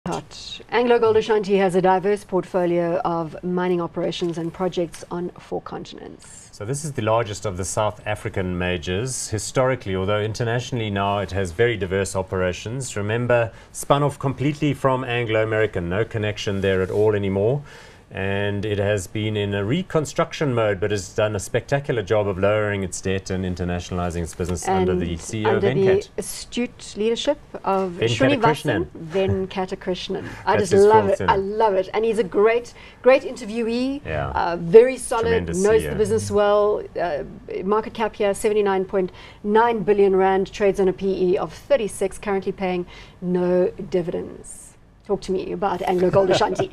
Hot. AngloGold Ashanti has a diverse portfolio of mining operations and projects on 4 continents. So this is the largest of the South African majors historically, although internationally now it has very diverse operations. Remember, spun off completely from Anglo-American, no connection there at all anymore. And it has been in a reconstruction mode, but has done a spectacular job of lowering its debt and internationalizing its business under the CEO under Venkat. the astute leadership of Venkat Venkatrakrishnan. I just love it. I love it. And he's a great interviewee. Yeah. Very solid, Tremendous knows CEO. the business well. Market cap here, 79.9 billion rand, trades on a PE of 36, currently paying no dividends. Talk to me about AngloGold Ashanti.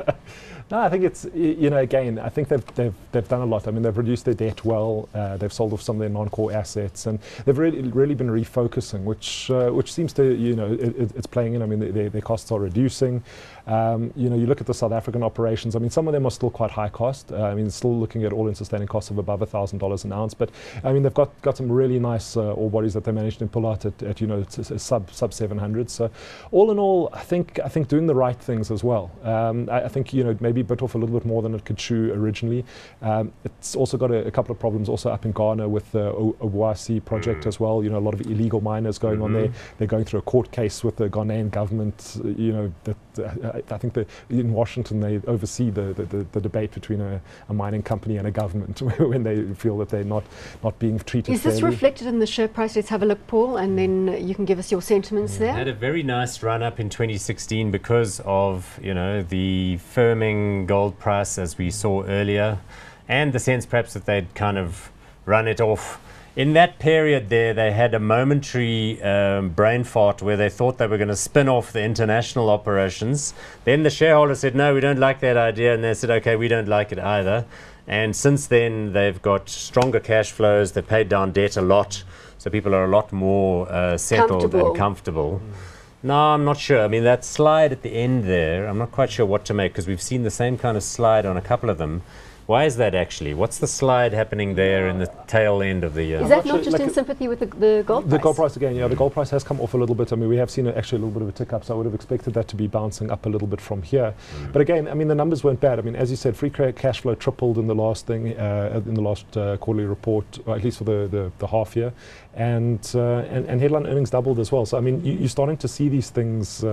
No, I think it's, you know, again, I think they've done a lot. I mean, they've reduced their debt well. They've sold off some of their non-core assets, and they've really been refocusing, which seems to, you know, it's playing in. I mean, their costs are reducing. You know, you look at the South African operations. I mean, some of them are still quite high cost. I mean, still looking at all-in sustaining costs of above $1,000 an ounce. But I mean, they've got some really nice ore bodies that they managed to pull out at you know, sub 700. So all in all, I think doing the right things as well. I think, you know, maybe bit off a little bit more than it could chew originally. It's also got a couple of problems also up in Ghana with the Obuasi project as well. You know, a lot of illegal miners going on there. They're going through a court case with the Ghanaian government. You know, that I think that in Washington they oversee the debate between a mining company and a government when they feel that they're not being treated Is this fairly. reflected in the share price? Let's have a look, Paul, and then you can give us your sentiments there. Had a very nice run up in 2016 because of, you know, the firming gold price as we saw earlier, and the sense perhaps that they'd kind of run it off. In that period there, they had a momentary brain fart where they thought they were going to spin off the international operations. Then the shareholders said, no, we don't like that idea. And they said, okay, we don't like it either. And since then, they've got stronger cash flows. They paid down debt a lot. So people are a lot more settled and comfortable. No, I'm not sure. I mean, that slide at the end there, I'm not quite sure what to make, because we've seen the same kind of slide on a couple of them. Why is that actually? What's the slide happening there in the tail end of the year? Is that not just in sympathy with the gold price? The gold price again, yeah, the gold price has come off a little bit. I mean, we have seen actually a little bit of a tick up, so I would have expected that to be bouncing up a little bit from here. But again, I mean, the numbers weren't bad. I mean, as you said, free cash flow tripled in the last quarterly report, or at least for the half year, and headline earnings doubled as well. So I mean, you're starting to see these things.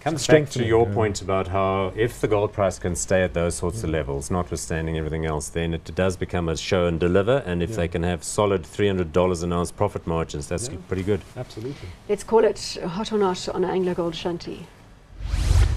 Comes back to your point about how if the gold price can stay at those sorts of levels, notwithstanding everything else, then it does become a show and deliver. And if they can have solid $300 an ounce profit margins, that's pretty good. Absolutely. Let's call it hot or not on AngloGold Ashanti.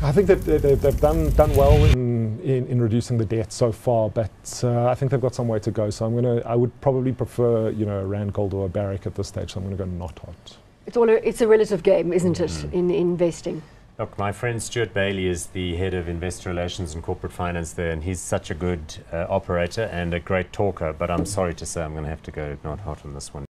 I think they've done well in reducing the debt so far, but I think they've got some way to go. So I would probably prefer, you know, a Rand Gold or a Barrick at this stage. So I'm going to go not hot. It's a relative game, isn't it, in investing? Look, my friend Stuart Bailey is the head of investor relations and corporate finance there, and he's such a good operator and a great talker. But I'm sorry to say I'm going to have to go not hot on this one.